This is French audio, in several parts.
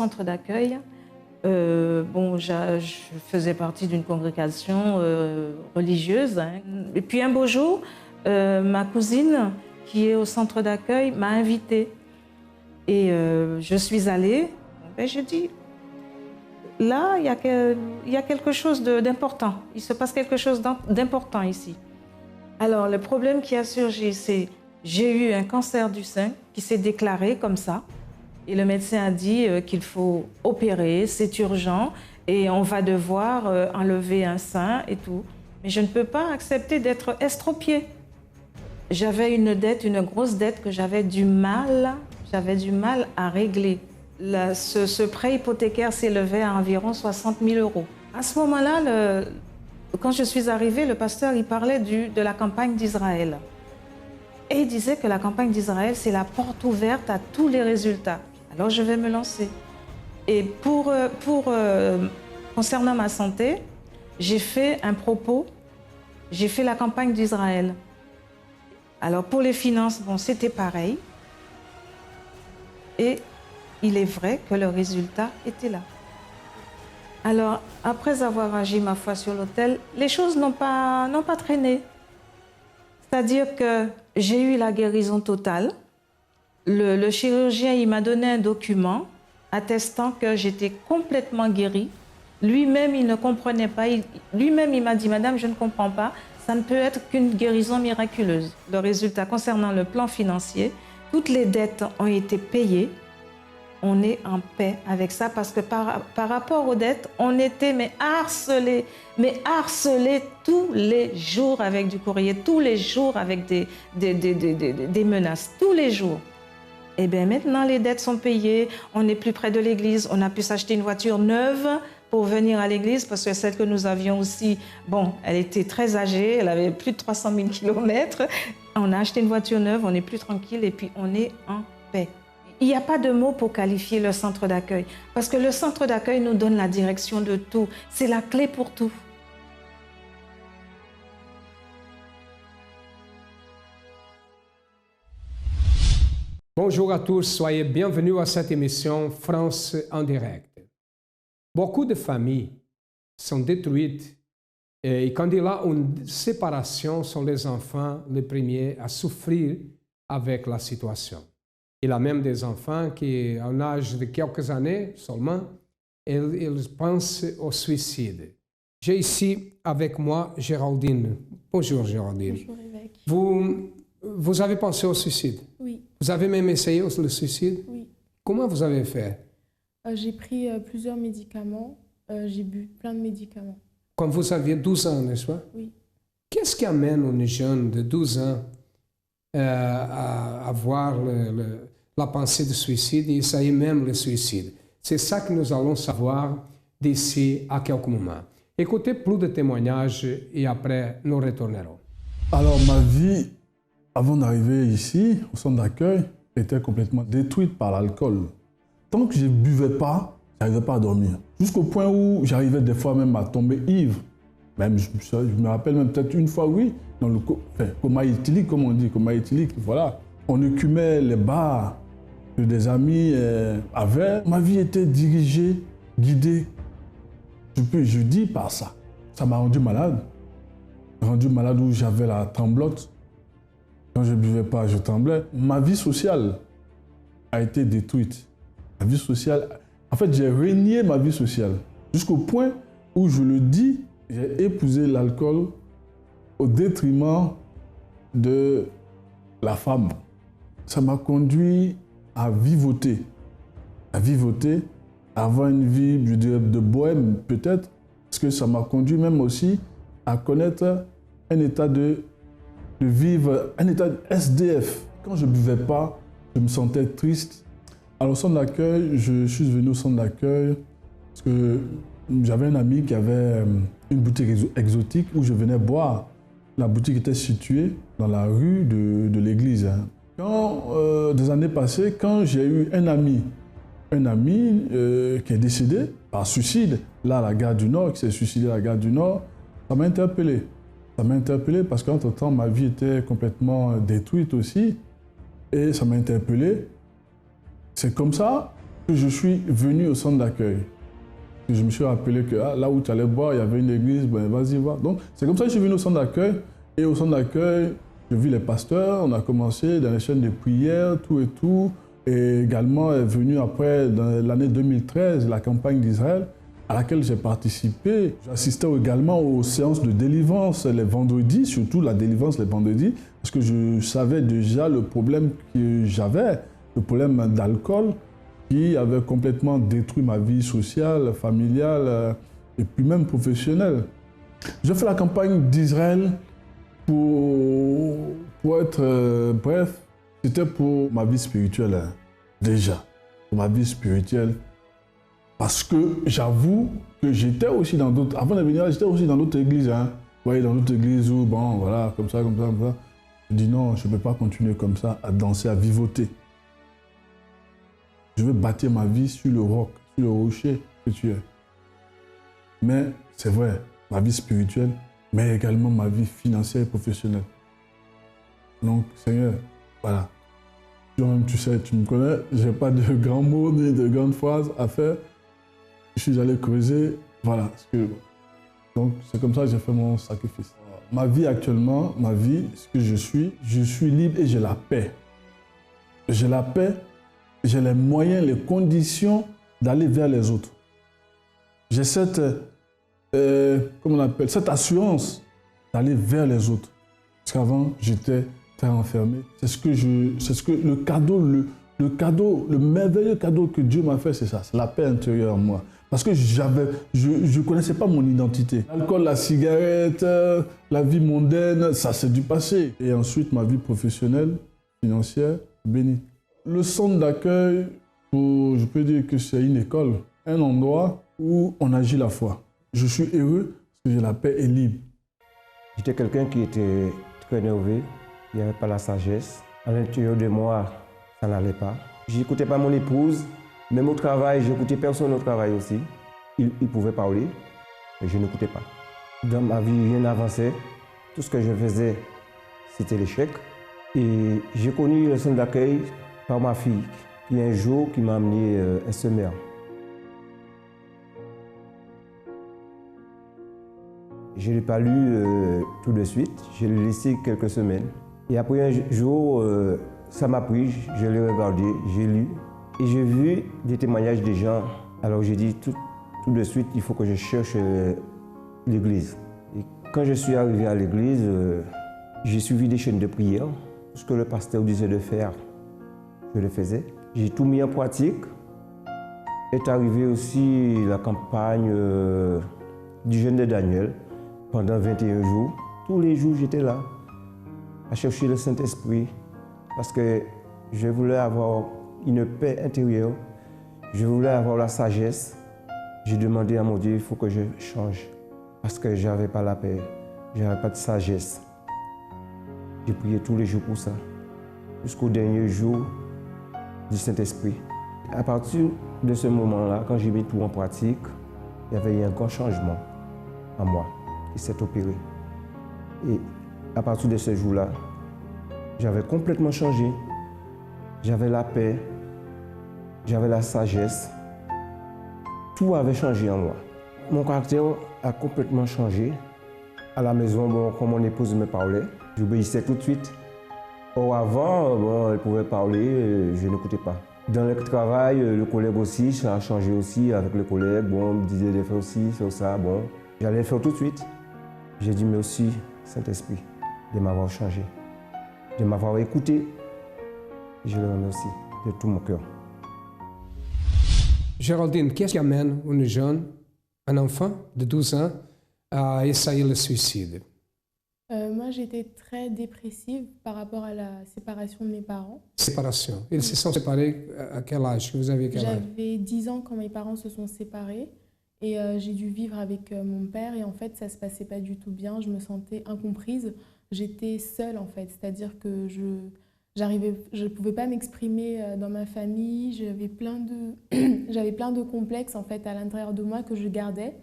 centre d'accueil, je faisais partie d'une congrégation religieuse. Hein. Et puis un beau jour, ma cousine qui est au centre d'accueil m'a invitée. Et je suis allée, et j'ai dit, là, il y a quelque chose d'important. Il se passe quelque chose d'important ici. Alors, le problème qui a surgi, c'est j'ai eu un cancer du sein qui s'est déclaré comme ça. Et le médecin a dit qu'il faut opérer, c'est urgent, et on va devoir enlever un sein et tout. Mais je ne peux pas accepter d'être estropiée. J'avais une dette, une grosse dette que j'avais du mal à régler. Ce prêt hypothécaire s'élevait à environ 60 000 €. À ce moment-là, quand je suis arrivée, le pasteur il parlait de la campagne d'Israël. Et il disait que la campagne d'Israël, c'est la porte ouverte à tous les résultats. Alors je vais me lancer. Et concernant ma santé, j'ai fait un propos, j'ai fait la campagne d'Israël. Alors pour les finances, c'était pareil. Et il est vrai que le résultat était là. Alors, après avoir agi ma foi sur l'autel, les choses n'ont pas traîné. C'est-à-dire que j'ai eu la guérison totale. Le chirurgien, il m'a donné un document attestant que j'étais complètement guérie. Lui-même, il ne comprenait pas. Lui-même, il m'a dit, Madame, je ne comprends pas. Ça ne peut être qu'une guérison miraculeuse. Le résultat concernant le plan financier, toutes les dettes ont été payées. On est en paix avec ça parce que par rapport aux dettes, on était harcelés tous les jours avec du courrier, tous les jours avec des menaces, tous les jours. Et bien maintenant, les dettes sont payées, on n'est plus près de l'église, on a pu s'acheter une voiture neuve pour venir à l'église parce que celle que nous avions aussi, elle était très âgée, elle avait plus de 300 000 km. On a acheté une voiture neuve, on est plus tranquille et puis on est en paix. Il n'y a pas de mots pour qualifier le centre d'accueil, parce que le centre d'accueil nous donne la direction de tout. C'est la clé pour tout. Bonjour à tous, soyez bienvenus à cette émission France en direct. Beaucoup de familles sont détruites et quand il y a une séparation, sont les enfants les premiers à souffrir avec la situation. Il y a même des enfants qui, à un âge de quelques années seulement, ils pensent au suicide. J'ai ici avec moi Géraldine. Bonjour Géraldine. Bonjour évêque. Vous avez pensé au suicide? Oui. Vous avez même essayé le suicide? Oui. Comment vous avez fait? J'ai pris plusieurs médicaments. J'ai bu plein de médicaments. Quand vous aviez 12 ans, n'est-ce pas? Oui. Qu'est-ce qui amène un jeune de 12 ans à avoir la pensée de suicide et essayer même le suicide? C'est ça que nous allons savoir d'ici à quelques moments. Écoutez plus de témoignages et après nous retournerons. Alors ma vie, avant d'arriver ici, au centre d'accueil, était complètement détruite par l'alcool. Tant que je ne buvais pas, je n'arrivais pas à dormir. Jusqu'au point où j'arrivais des fois même à tomber ivre. Même, je me rappelle même peut-être une fois, oui, dans le coma éthylique, comme on dit, coma éthylique, voilà. On écumait les bars que des amis avaient. Ma vie était dirigée, guidée, je dis par ça. Ça m'a rendu malade. Rendu malade où j'avais la tremblote. Quand je ne buvais pas, je tremblais. Ma vie sociale a été détruite. Ma vie sociale, en fait, j'ai régné ma vie sociale. Jusqu'au point où, je le dis, j'ai épousé l'alcool au détriment de la femme. Ça m'a conduit à vivoter, à avoir une vie, je dirais, de bohème peut-être, parce que ça m'a conduit même aussi à connaître un état de vivre, un état de SDF. Quand je ne buvais pas, je me sentais triste. Alors au centre d'accueil, je suis venu au centre d'accueil parce que j'avais un ami qui avait une boutique exotique où je venais boire. La boutique était située dans la rue de l'église. Quand, des années passées, quand j'ai eu un ami qui est décédé par suicide, là à la gare du Nord, qui s'est suicidé à la gare du Nord, ça m'a interpellé. Ça m'a interpellé parce qu'entre-temps, ma vie était complètement détruite aussi. Et ça m'a interpellé. C'est comme ça que je suis venu au centre d'accueil. Je me suis rappelé que là où tu allais boire, il y avait une église, ben vas-y, va. Donc, c'est comme ça que je suis venu au centre d'accueil. Et au centre d'accueil, je vis les pasteurs, on a commencé dans les chaînes de prière, tout et tout. Et également est venu après, dans l'année 2013, la campagne d'Israël, à laquelle j'ai participé. J'assistais également aux séances de délivrance les vendredis, surtout la délivrance les vendredis, parce que je savais déjà le problème que j'avais, le problème d'alcool, qui avait complètement détruit ma vie sociale, familiale et puis même professionnelle. J'ai fait la campagne d'Israël pour être bref, c'était pour ma vie spirituelle, hein, déjà, pour ma vie spirituelle. Parce que j'avoue que j'étais aussi dans d'autres, avant de venir là, j'étais aussi dans d'autres églises, hein. Vous voyez, dans d'autres églises où, bon, voilà, comme ça, comme ça, comme ça. Je dis non, je ne peux pas continuer comme ça, à danser, à vivoter. Je veux bâtir ma vie sur le roc, sur le rocher que tu es. Mais c'est vrai, ma vie spirituelle, mais également ma vie financière et professionnelle. Donc, Seigneur, voilà. Toi-même, tu sais, tu me connais, je n'ai pas de grands mots ni de grandes phrases à faire. Je suis allé creuser, voilà. Donc, c'est comme ça que j'ai fait mon sacrifice. Ma vie actuellement, ma vie, ce que je suis libre et j'ai la paix. J'ai la paix, j'ai les moyens, les conditions d'aller vers les autres. J'ai cette, comment on appelle, cette assurance d'aller vers les autres. Parce qu'avant, j'étais très enfermé. Le cadeau, le merveilleux cadeau que Dieu m'a fait, c'est ça, c'est la paix intérieure en moi. Parce que je ne connaissais pas mon identité. L'alcool, la cigarette, la vie mondaine, ça c'est du passé. Et ensuite, ma vie professionnelle, financière, bénie. Le centre d'accueil, je peux dire que c'est une école, un endroit où on agit la foi. Je suis heureux parce que j'ai la paix et libre. J'étais quelqu'un qui était très nerveux, il n'y avait pas la sagesse. À l'intérieur de moi, ça n'allait pas. Je n'écoutais pas mon épouse, même au travail, je n'écoutais personne au travail aussi. Il pouvait parler, mais je n'écoutais pas. Dans ma vie, rien n'avançait. Tout ce que je faisais, c'était l'échec. Et j'ai connu le centre d'accueil par ma fille, qui un jour qui m'a amené un semeur. Je ne l'ai pas lu tout de suite, je l'ai laissé quelques semaines. Et après un jour, ça m'a pris, je l'ai regardé, j'ai lu. Et j'ai vu des témoignages des gens. Alors j'ai dit tout de suite, il faut que je cherche l'église. Et quand je suis arrivé à l'église, j'ai suivi des chaînes de prière. Ce que le pasteur disait de faire, je le faisais. J'ai tout mis en pratique. Est arrivée aussi la campagne du jeûne de Daniel pendant 21 jours. Tous les jours, j'étais là à chercher le Saint-Esprit parce que je voulais avoir une paix intérieure. Je voulais avoir la sagesse. J'ai demandé à mon Dieu, il faut que je change parce que je n'avais pas la paix, je n'avais pas de sagesse. J'ai prié tous les jours pour ça, jusqu'au dernier jour du Saint-Esprit. À partir de ce moment-là, quand j'ai mis tout en pratique, il y avait eu un grand changement en moi qui s'est opéré. Et à partir de ce jour-là, j'avais complètement changé. J'avais la paix, j'avais la sagesse. Tout avait changé en moi. Mon caractère a complètement changé. À la maison, bon, quand mon épouse me parlait, j'obéissais tout de suite. Or avant, bon, elle pouvait parler, je n'écoutais pas. Dans le travail, le collègue aussi, ça a changé aussi avec le collègue. Bon, on me disait de faire aussi, faire ça, bon. J'allais le faire tout de suite. J'ai dit merci, Saint-Esprit, de m'avoir changé, de m'avoir écouté. Je le remercie de tout mon cœur. Géraldine, qu'est-ce qui amène une jeune, un enfant de 12 ans, à essayer le suicide? Moi, j'étais très dépressive par rapport à la séparation de mes parents. Séparation. Ils se sont séparés à quel âge? Vous avez quel âge? J'avais 10 ans quand mes parents se sont séparés et j'ai dû vivre avec mon père et en fait, ça ne se passait pas du tout bien. Je me sentais incomprise. J'étais seule en fait, c'est-à-dire que je ne pouvais pas m'exprimer dans ma famille. J'avais plein de complexes en fait à l'intérieur de moi que je gardais.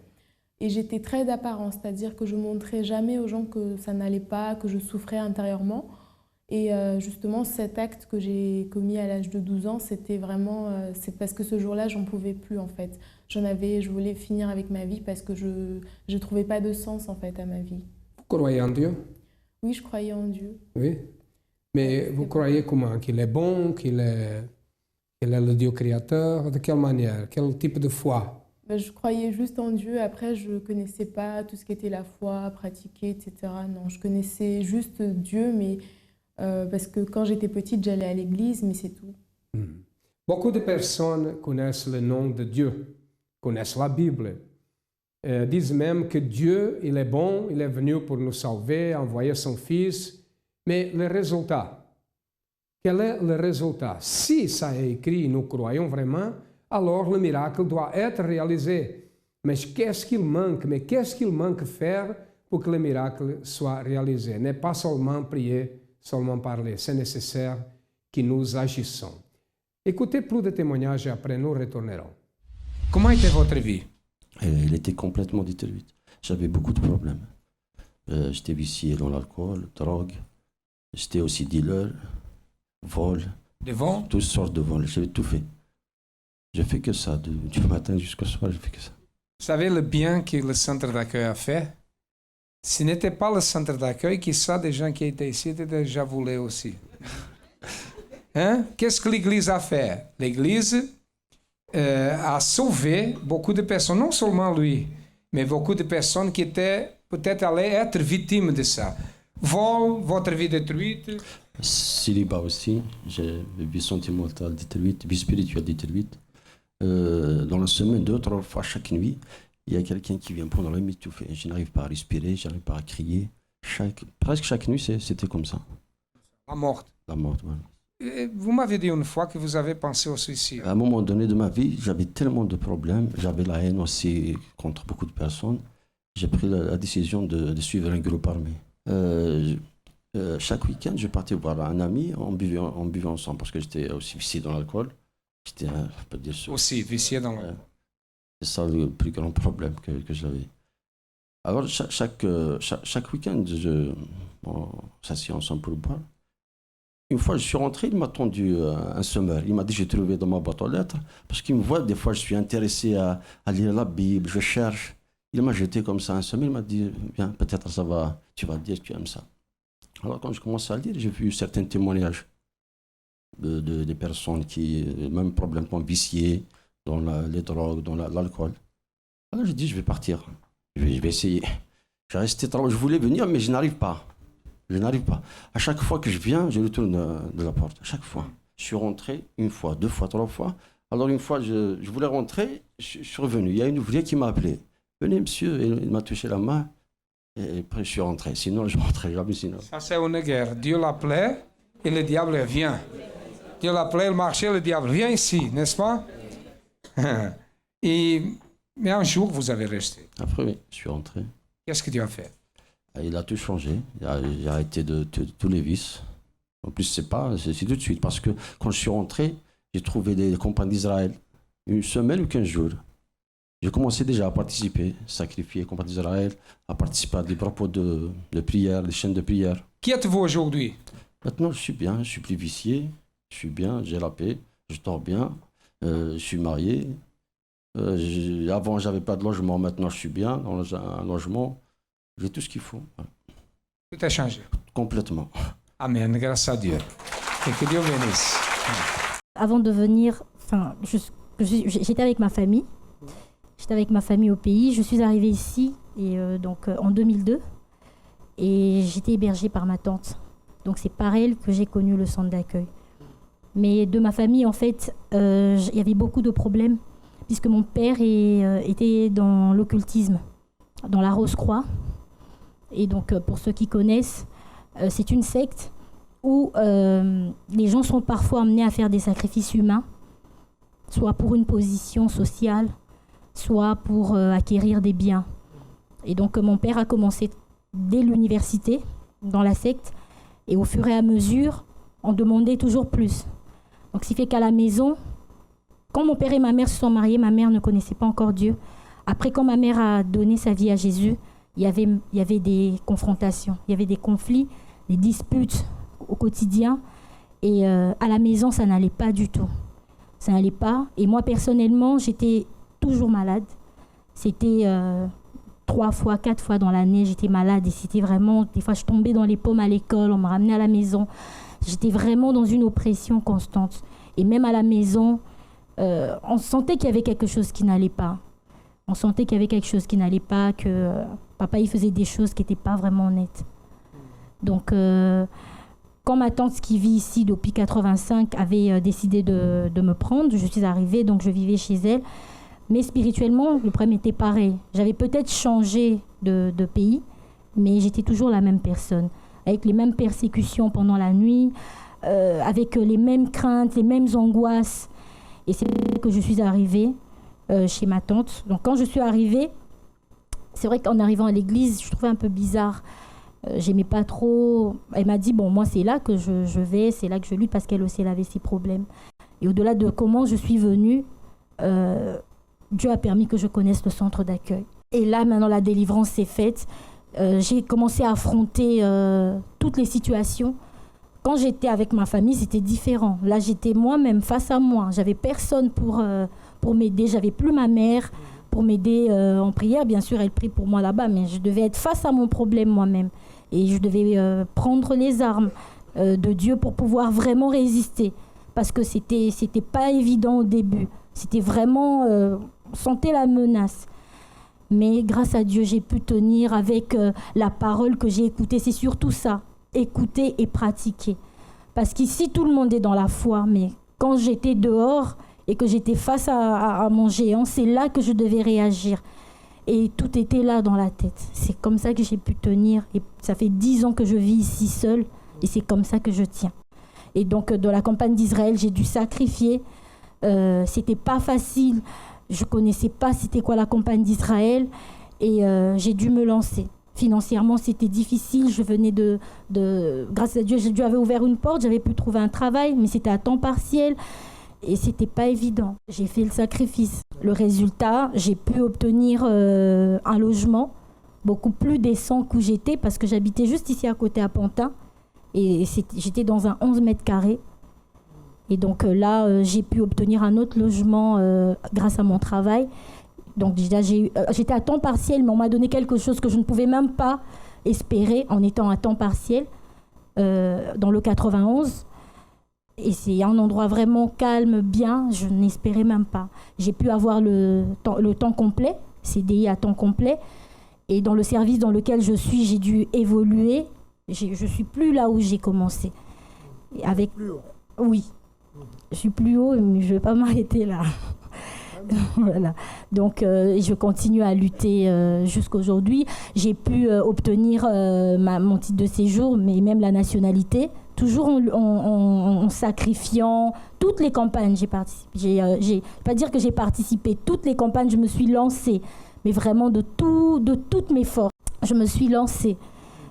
Et j'étais très d'apparence, c'est-à-dire que je ne montrais jamais aux gens que ça n'allait pas, que je souffrais intérieurement. Et justement, cet acte que j'ai commis à l'âge de 12 ans, c'était vraiment... c'est parce que ce jour-là, j'en pouvais plus, en fait. Je voulais finir avec ma vie parce que je ne trouvais pas de sens, en fait, à ma vie. Vous croyez en Dieu? Oui, je croyais en Dieu. Oui. Mais vous croyez comment? Qu'il est bon, qu'il est le Dieu créateur? De quelle manière? Quel type de foi? Je croyais juste en Dieu. Après, je ne connaissais pas tout ce qu'était la foi, pratiquer, etc. Non, je connaissais juste Dieu, mais parce que quand j'étais petite, j'allais à l'église, mais c'est tout. Beaucoup de personnes connaissent le nom de Dieu, connaissent la Bible, disent même que Dieu, il est bon, il est venu pour nous sauver, envoyer son Fils. Mais le résultat, quel est le résultat? Si ça est écrit, nous croyons vraiment, alors le miracle doit être réalisé. Mais qu'est-ce qu'il manque? Mais qu'est-ce qu'il manque faire pour que le miracle soit réalisé? N'est pas seulement prier, seulement parler. C'est nécessaire que nous agissions. Écoutez plus de témoignages et après nous retournerons. Comment était votre vie? Elle était complètement détruite. J'avais beaucoup de problèmes. J'étais vicié dans l'alcool, drogue. J'étais aussi dealer, vol. De vol? Toutes sortes de vols. J'avais tout fait. J'ai fait que ça. Du matin jusqu'au soir, j'ai fait que ça. Vous savez le bien que le centre d'accueil a fait? Ce n'était pas le centre d'accueil, qui ça, des gens qui étaient ici étaient déjà voulu aussi. Hein? Qu'est-ce que l'Église a fait? L'Église a sauvé beaucoup de personnes, non seulement lui, mais beaucoup de personnes qui étaient peut-être allées être victimes de ça. Vol, votre vie détruite. Célibat aussi. J'ai vie sentimentale détruite, vie spirituelle détruite. Dans la semaine, 2 ou 3 fois chaque nuit, il y a quelqu'un qui vient prendre la m'étouffer. Je n'arrive pas à respirer, je n'arrive pas à crier. Presque chaque nuit, c'était comme ça. La mort. La mort, voilà. Vous m'avez dit une fois que vous avez pensé au suicide. À un moment donné de ma vie, j'avais tellement de problèmes, j'avais la haine aussi contre beaucoup de personnes. J'ai pris la décision de suivre un groupe armé. Chaque week-end, je partais voir un ami, on buvait ensemble parce que j'étais aussi vicié dans l'alcool. J'étais, on peut dire, Aussi vicié dans l'alcool. C'est ça le plus grand problème que j'avais. Alors, chaque week-end, on s'assied ensemble pour boire. Une fois, je suis rentré, il m'a tendu un semeur. Il m'a dit, j'ai trouvé dans ma boîte aux lettres, parce qu'il me voit, des fois, je suis intéressé à lire la Bible, je cherche. Il m'a jeté comme ça un semeur, il m'a dit, viens, peut-être ça va, tu vas dire que tu aimes ça. Alors, quand je commence à lire, j'ai vu certains témoignages des personnes qui, même probablement viciées dans les drogues, dans l'alcool. Alors, j'ai dit, je vais partir, je vais essayer. Je voulais venir, mais je n'arrive pas. Je n'arrive pas. À chaque fois que je viens, je retourne de la porte. À chaque fois. Je suis rentré 1 fois, 2 fois, 3 fois. Alors une fois, je voulais rentrer, je suis revenu. Il y a une ouvrière qui m'a appelé. Venez, monsieur. Et il m'a touché la main. Et après, je suis rentré. Sinon, je ne rentrais jamais sinon. Ça, c'est une guerre. Dieu l'appelait et le diable vient. Dieu l'appelait, il marchait, le diable vient ici, n'est-ce pas? Mais un jour, vous avez resté. Après, oui, je suis rentré. Qu'est-ce que Dieu a fait? Il a tout changé. J'ai arrêté de tous les vices. En plus, c'est tout de suite. Parce que quand je suis rentré, j'ai trouvé des compagnies d'Israël. 1 semaine ou 15 jours. J'ai commencé déjà à participer, sacrifier compagnie d'Israël, à participer à des propos de prière, des chaînes de prière. Qui êtes-vous aujourd'hui? Maintenant, je suis bien. Je suis plus vicié. Je suis bien. J'ai la paix. Je dors bien. Je suis marié. Avant, j'avais pas de logement. Maintenant, je suis bien dans un logement. J'ai tout ce qu'il faut. Tout a changé. Complètement. Amen, grâce à Dieu. Et que Dieu bénisse. Avant de venir, j'étais avec ma famille. J'étais avec ma famille au pays. Je suis arrivée ici en 2002 et j'étais hébergée par ma tante. Donc c'est par elle que j'ai connu le centre d'accueil. Mais de ma famille, en fait, il y avait beaucoup de problèmes puisque mon père était dans l'occultisme, dans la Rose-Croix. Et donc, pour ceux qui connaissent, c'est une secte où les gens sont parfois amenés à faire des sacrifices humains, soit pour une position sociale, soit pour acquérir des biens. Et donc, mon père a commencé dès l'université, dans la secte, et au fur et à mesure, on demandait toujours plus. Donc, ce qui fait qu'à la maison, quand mon père et ma mère se sont mariés, ma mère ne connaissait pas encore Dieu. Après, quand ma mère a donné sa vie à Jésus, il y avait des confrontations, il y avait des conflits, des disputes au quotidien. Et à la maison, ça n'allait pas du tout. Ça n'allait pas. Et moi, personnellement, j'étais toujours malade. C'était 3 fois, 4 fois dans l'année, j'étais malade. Et c'était vraiment... Des fois, je tombais dans les pommes à l'école, on me ramenait à la maison. J'étais vraiment dans une oppression constante. Et même à la maison, on sentait qu'il y avait quelque chose qui n'allait pas. On sentait qu'il y avait quelque chose qui n'allait pas, que papa, il faisait des choses qui n'étaient pas vraiment honnêtes. Donc... quand ma tante qui vit ici depuis 85 avait décidé de me prendre, je suis arrivée, donc je vivais chez elle. Mais spirituellement, le problème était pareil. J'avais peut-être changé de pays, mais j'étais toujours la même personne, avec les mêmes persécutions pendant la nuit, avec les mêmes craintes, les mêmes angoisses. Et c'est là que je suis arrivée chez ma tante. Donc quand je suis arrivée, c'est vrai qu'en arrivant à l'église, je trouvais un peu bizarre. J'aimais pas trop. Elle m'a dit, bon, moi, c'est là que je vais, c'est là que je lutte, parce qu'elle aussi, elle avait ses problèmes. Et au-delà de comment je suis venue, Dieu a permis que je connaisse le centre d'accueil. Et là, maintenant, la délivrance s'est faite. J'ai commencé à affronter toutes les situations. Quand j'étais avec ma famille, c'était différent. Là, j'étais moi-même face à moi. J'avais personne pour m'aider. J'avais plus ma mère pour m'aider en prière. Bien sûr, elle prie pour moi là-bas, mais je devais être face à mon problème moi-même. Et je devais prendre les armes de Dieu pour pouvoir vraiment résister. Parce que c'était pas évident au début. C'était vraiment... on sentait la menace. Mais grâce à Dieu, j'ai pu tenir avec la parole que j'ai écoutée. C'est surtout ça, écouter et pratiquer. Parce qu'ici, tout le monde est dans la foi. Mais quand j'étais dehors et que j'étais face à mon géant, c'est là que je devais réagir. Et tout était là dans la tête. C'est comme ça que j'ai pu tenir. Et ça fait 10 ans que je vis ici seule. Et c'est comme ça que je tiens. Et donc, dans la campagne d'Israël, j'ai dû sacrifier. C'était pas facile. Je connaissais pas c'était quoi la campagne d'Israël. Et j'ai dû me lancer. Financièrement, c'était difficile. Je venais grâce à Dieu, Dieu avait ouvert une porte. J'avais pu trouver un travail, mais c'était à temps partiel. Et c'était pas évident. J'ai fait le sacrifice. Le résultat, j'ai pu obtenir un logement beaucoup plus décent qu'où j'étais, parce que j'habitais juste ici à côté à Pantin. Et j'étais dans un 11 mètres carrés. Et donc là, j'ai pu obtenir un autre logement grâce à mon travail. Donc déjà, j'étais à temps partiel, mais on m'a donné quelque chose que je ne pouvais même pas espérer en étant à temps partiel dans le 91. Et c'est un endroit vraiment calme, bien, je n'espérais même pas. J'ai pu avoir le temps complet, CDI à temps complet. Et dans le service dans lequel je suis, j'ai dû évoluer. Je ne suis plus là où j'ai commencé. Avec... Plus haut. Oui, je suis plus haut, mais je ne vais pas m'arrêter là. Voilà. Donc, je continue à lutter jusqu'à aujourd'hui. J'ai pu obtenir mon titre de séjour, mais même la nationalité, toujours en sacrifiant toutes les campagnes. J'ai participé. Je pas dire que j'ai participé. Toutes les campagnes, je me suis lancée, mais vraiment de toutes mes forces. Je me suis lancée,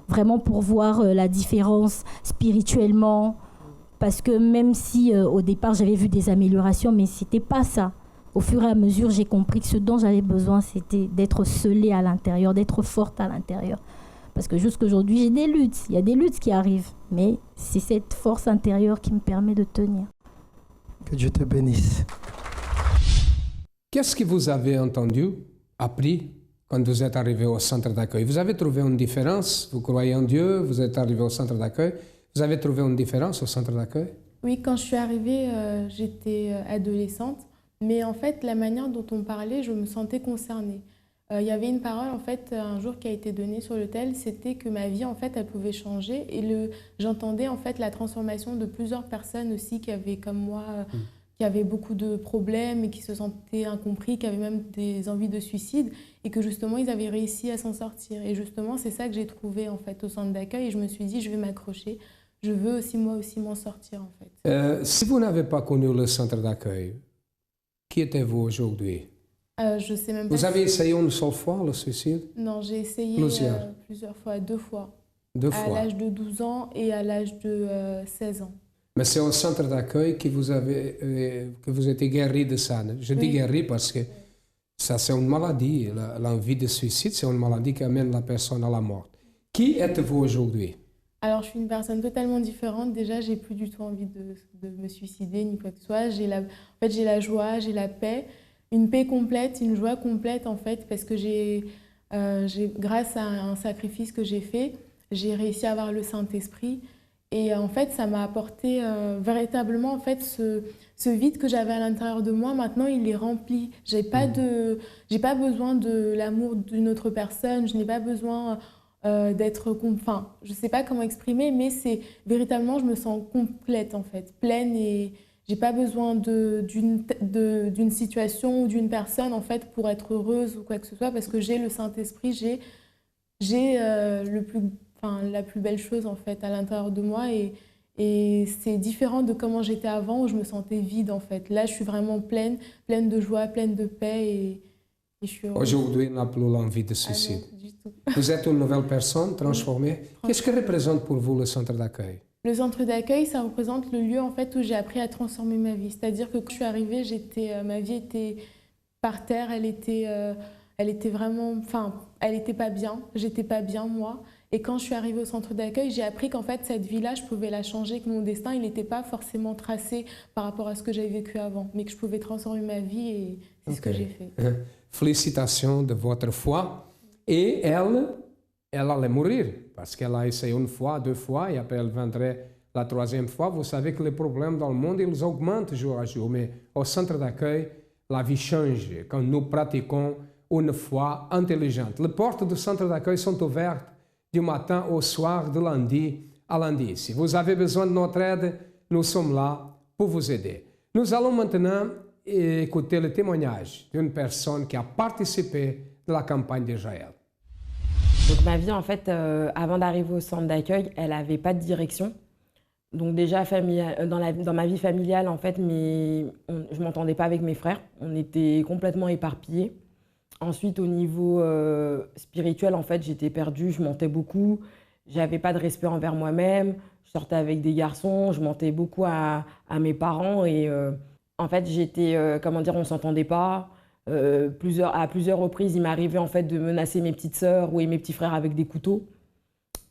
vraiment pour voir la différence spirituellement. Parce que même si au départ, j'avais vu des améliorations, mais ce n'était pas ça. Au fur et à mesure, j'ai compris que ce dont j'avais besoin, c'était d'être scellée à l'intérieur, d'être forte à l'intérieur. Parce que jusqu'à aujourd'hui, j'ai des luttes. Il y a des luttes qui arrivent. Mais c'est cette force intérieure qui me permet de tenir. Que Dieu te bénisse. Qu'est-ce que vous avez entendu, appris, quand vous êtes arrivé au centre d'accueil? Vous avez trouvé une différence? Vous croyez en Dieu? Vous êtes arrivé au centre d'accueil? Vous avez trouvé une différence au centre d'accueil? Oui, quand je suis arrivée, j'étais adolescente. Mais en fait, la manière dont on parlait, je me sentais concernée. Il y avait une parole, en fait, un jour qui a été donnée sur l'autel, c'était que ma vie, en fait, elle pouvait changer. Et j'entendais, en fait, la transformation de plusieurs personnes aussi qui avaient, comme moi, qui avaient beaucoup de problèmes et qui se sentaient incompris, qui avaient même des envies de suicide et que, justement, ils avaient réussi à s'en sortir. Et justement, c'est ça que j'ai trouvé, en fait, au centre d'accueil. Et je me suis dit, je vais m'accrocher. Je veux aussi, moi aussi, m'en sortir, en fait. Si vous n'avez pas connu le centre d'accueil, qui êtes-vous aujourd'hui? Je sais même pas. Vous avez essayé une seule fois le suicide? Non, j'ai essayé plusieurs fois, 2 fois. 2 fois. À l'âge de 12 ans et à l'âge de 16 ans. Mais c'est au centre d'accueil que vous êtes guéri de ça. Je dis guéri parce que ça c'est une maladie. L'envie de suicide, c'est une maladie qui amène la personne à la mort. Qui êtes-vous aujourd'hui? Alors, je suis une personne totalement différente. Déjà, j'ai plus du tout envie de me suicider ni quoi que ce soit. En fait, j'ai la joie, j'ai la paix, une paix complète, une joie complète en fait, parce que grâce à un sacrifice que j'ai fait, j'ai réussi à avoir le Saint-Esprit. Et en fait, ça m'a apporté véritablement en fait ce vide que j'avais à l'intérieur de moi. Maintenant, il est rempli. J'ai pas besoin de l'amour d'une autre personne. Je n'ai pas besoin d'être, enfin, je sais pas comment exprimer, mais c'est véritablement, je me sens complète en fait, pleine, et j'ai pas besoin d'une situation ou d'une personne en fait pour être heureuse ou quoi que ce soit, parce que j'ai le Saint-Esprit, j'ai la plus belle chose en fait à l'intérieur de moi, et c'est différent de comment j'étais avant où je me sentais vide en fait. Là, je suis vraiment pleine de joie, pleine de paix, et je suis heureuse. Aujourd'hui, n'a plus l'envie de suicide. Ah non, du tout. Vous êtes une nouvelle personne transformée. Qu'est-ce que représente pour vous le centre d'accueil? Le centre d'accueil, ça représente le lieu en fait où j'ai appris à transformer ma vie. C'est-à-dire que quand je suis arrivée, ma vie était par terre, elle était vraiment, enfin, elle était pas bien. J'étais pas bien moi. Et quand je suis arrivée au centre d'accueil, j'ai appris qu'en fait cette vie-là, je pouvais la changer, que mon destin, il n'était pas forcément tracé par rapport à ce que j'avais vécu avant, mais que je pouvais transformer ma vie, et c'est ce que j'ai fait. Félicitations de votre foi. Et elle allait mourir parce qu'elle a essayé une fois, deux fois, et après elle viendrait la troisième fois. Vous savez que les problèmes dans le monde, ils augmentent jour à jour, mais au centre d'accueil, la vie change quand nous pratiquons une foi intelligente. Les portes du centre d'accueil sont ouvertes du matin au soir, de lundi à lundi. Si vous avez besoin de notre aide, nous sommes là pour vous aider. Nous allons maintenant écouter le témoignage d'une personne qui a participé de la campagne d'Israël. Donc ma vie, en fait, avant d'arriver au centre d'accueil, elle n'avait pas de direction. Donc déjà, dans ma vie familiale, en fait, je ne m'entendais pas avec mes frères. On était complètement éparpillés. Ensuite, au niveau spirituel, en fait, j'étais perdue, je mentais beaucoup. J'avais pas de respect envers moi-même. Je sortais avec des garçons, je mentais beaucoup à mes parents. Et en fait, on s'entendait pas. À plusieurs reprises, il m'arrivait en fait de menacer mes petites sœurs ou mes petits frères avec des couteaux.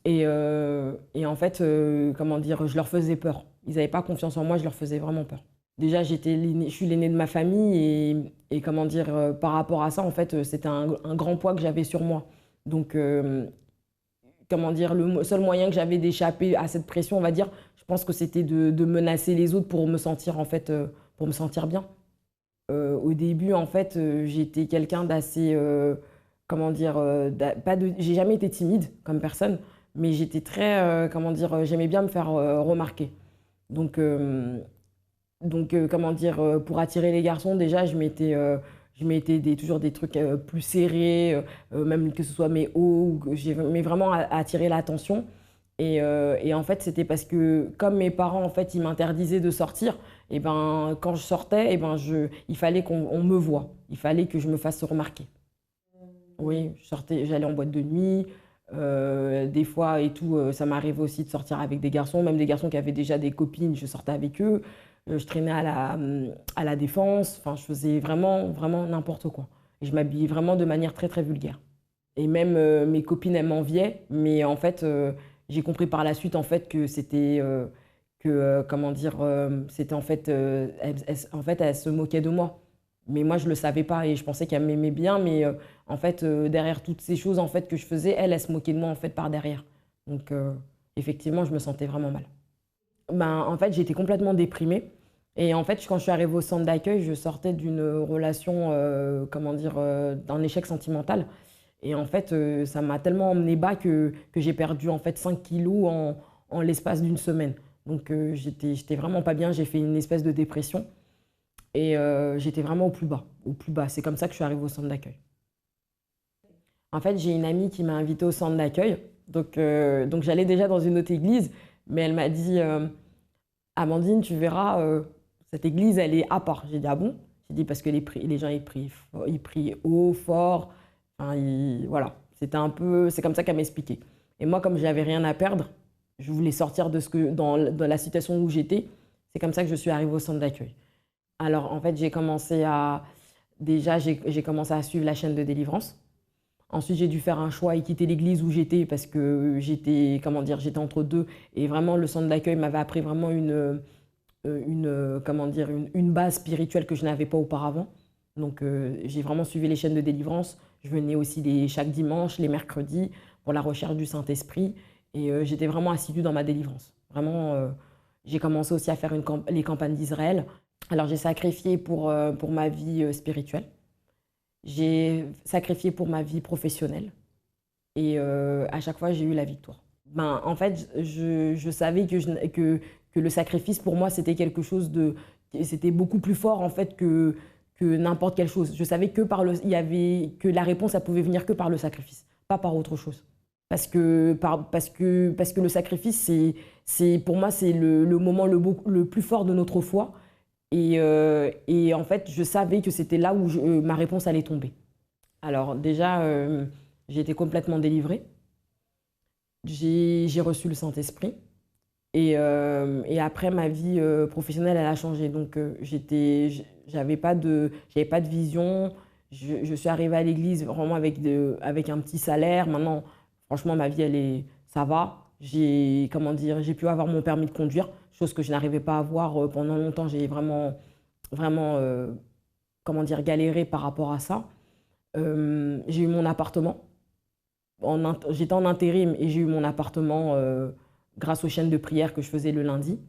Et en fait, je leur faisais peur. Ils n'avaient pas confiance en moi, je leur faisais vraiment peur. Déjà, je suis l'aînée de ma famille, et par rapport à ça, en fait, c'était un grand poids que j'avais sur moi. Donc, le seul moyen que j'avais d'échapper à cette pression, on va dire, je pense que c'était de menacer les autres pour me sentir, en fait, pour me sentir bien. Au début, en fait, j'étais quelqu'un d'assez, j'ai jamais été timide comme personne, mais j'étais très, j'aimais bien me faire remarquer. Donc, pour attirer les garçons, déjà, je mettais toujours des trucs plus serrés, même que ce soit mes hauts, j'aimais vraiment attirer l'attention. Et en fait, c'était parce que, comme mes parents, en fait, ils m'interdisaient de sortir, et ben, quand je sortais, et ben, il fallait qu'on me voie. Il fallait que je me fasse remarquer. Oui, j'allais en boîte de nuit, des fois et tout, ça m'arrivait aussi de sortir avec des garçons, même des garçons qui avaient déjà des copines, je sortais avec eux. Je traînais à la Défense, enfin, je faisais vraiment, vraiment n'importe quoi. Et je m'habillais vraiment de manière très, très vulgaire. Et même mes copines, elles m'enviaient, mais en fait, j'ai compris par la suite en fait que c'était, c'était en fait, elles se moquaient de moi. Mais moi, je le savais pas et je pensais qu'elles m'aimaient bien, mais en fait, derrière toutes ces choses en fait que je faisais, elles se moquaient de moi en fait par derrière. Donc, effectivement, je me sentais vraiment mal. En fait, j'étais complètement déprimée. Et en fait, quand je suis arrivée au centre d'accueil, je sortais d'une relation, d'un échec sentimental. Et en fait, ça m'a tellement emmené bas que j'ai perdu en fait 5 kilos en l'espace d'une semaine. Donc, j'étais vraiment pas bien. J'ai fait une espèce de dépression. Et j'étais vraiment au plus bas, au plus bas. C'est comme ça que je suis arrivée au centre d'accueil. En fait, j'ai une amie qui m'a invitée au centre d'accueil. Donc j'allais déjà dans une autre église, mais elle m'a dit Amandine, tu verras, cette église, elle est à part. J'ai dit, ah bon? J'ai dit, parce que les gens, ils prient haut, fort. Enfin, voilà, c'est comme ça qu'elle m'expliquait. Et moi, comme je n'avais rien à perdre, je voulais sortir dans la situation où j'étais. C'est comme ça que je suis arrivée au centre d'accueil. Alors, en fait, j'ai commencé à suivre la chaîne de délivrance. Ensuite, j'ai dû faire un choix et quitter l'église où j'étais parce que j'étais entre deux. Et vraiment, le centre d'accueil m'avait appris vraiment une base spirituelle que je n'avais pas auparavant. Donc, j'ai vraiment suivi les chaînes de délivrance. Je venais aussi chaque dimanche, les mercredis, pour la recherche du Saint-Esprit. Et j'étais vraiment assidue dans ma délivrance. Vraiment, j'ai commencé aussi à faire les campagnes d'Israël. Alors, j'ai sacrifié pour ma vie spirituelle. J'ai sacrifié pour ma vie professionnelle. Et à chaque fois, j'ai eu la victoire. En fait, je savais que le sacrifice, pour moi, c'était quelque chose c'était beaucoup plus fort, en fait, que n'importe quelle chose. Je savais que la réponse, ça pouvait venir que par le sacrifice, pas par autre chose. Parce que le sacrifice, pour moi, c'est le moment le plus fort de notre foi. Et en fait, je savais que c'était là où ma réponse allait tomber. Alors déjà, j'ai été complètement délivrée. J'ai reçu le Saint-Esprit. Et après, ma vie professionnelle, elle a changé. Donc, j'avais pas de vision. Je suis arrivée à l'église vraiment avec un petit salaire. Maintenant, franchement, ma vie, ça va. J'ai pu avoir mon permis de conduire, chose que je n'arrivais pas à avoir pendant longtemps. J'ai vraiment galéré par rapport à ça. J'ai eu mon appartement. J'étais en intérim et j'ai eu mon appartement grâce aux chaînes de prière que je faisais le lundi.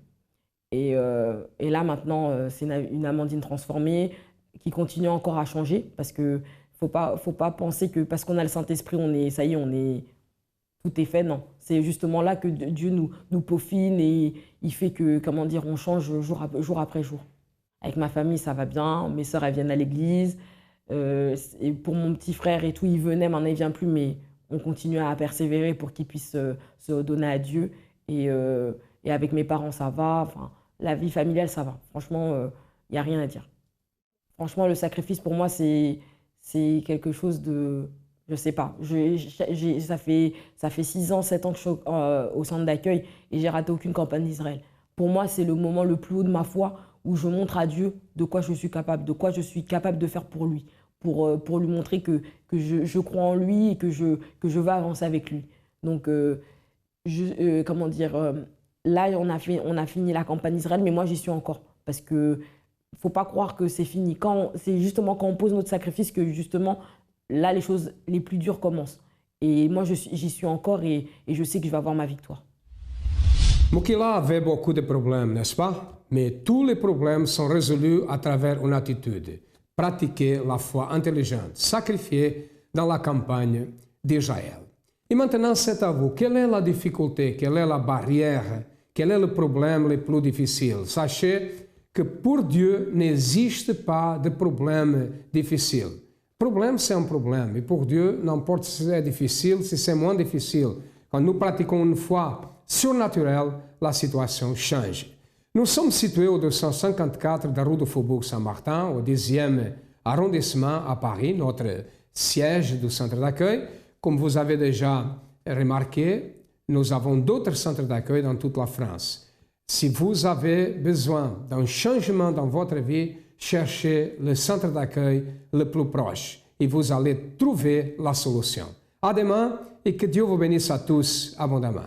Et là, maintenant, c'est une Amandine transformée qui continue encore à changer parce que faut pas penser que parce qu'on a le Saint-Esprit, tout est fait. Non, c'est justement là que Dieu nous peaufine et il fait que, on change jour après jour. Avec ma famille, ça va bien. Mes sœurs, elles viennent à l'église. Et pour mon petit frère et tout, il venait, maintenant il vient plus, mais on continue à persévérer pour qu'il puisse se donner à Dieu. Et avec mes parents, ça va. Enfin, la vie familiale, ça va. Franchement, il n'y a rien à dire. Franchement, le sacrifice, pour moi, c'est quelque chose de... Je sais pas. Ça fait 6 ans, 7 ans que je suis au centre d'accueil et j'ai raté aucune campagne d'Israël. Pour moi, c'est le moment le plus haut de ma foi où je montre à Dieu de quoi je suis capable, de quoi je suis capable de faire pour lui, pour lui montrer que je crois en lui et que je veux avancer avec lui. Donc, là, on a fini la campagne d'Israël, mais moi, j'y suis encore. Parce que faut pas croire que c'est fini. C'est justement quand on pose notre sacrifice que justement, là, les choses les plus dures commencent. Et moi, j'y suis encore et je sais que je vais avoir ma victoire. Moukila avait beaucoup de problèmes, n'est-ce pas? Mais tous les problèmes sont résolus à travers une attitude. Pratiquer la foi intelligente, sacrifier dans la campagne d'Israël. Et maintenant, c'est à vous. Quelle est la difficulté? Quelle est la barrière? Quel est le problème le plus difficile? Sachez que pour Dieu n'existe pas de problème difficile. Problème, c'est un problème. Et pour Dieu, n'importe si c'est difficile, si c'est moins difficile. Quand nous pratiquons une foi surnaturelle, la situation change. Nous sommes situés au 254 de la rue du Faubourg Saint-Martin, au 10e arrondissement à Paris, notre siège du centre d'accueil. Comme vous avez déjà remarqué, nous avons d'autres centres d'accueil dans toute la France. Si vous avez besoin d'un changement dans votre vie, cherchez le centre d'accueil le plus proche et vous allez trouver la solution. À demain et que Dieu vous bénisse à tous abondamment.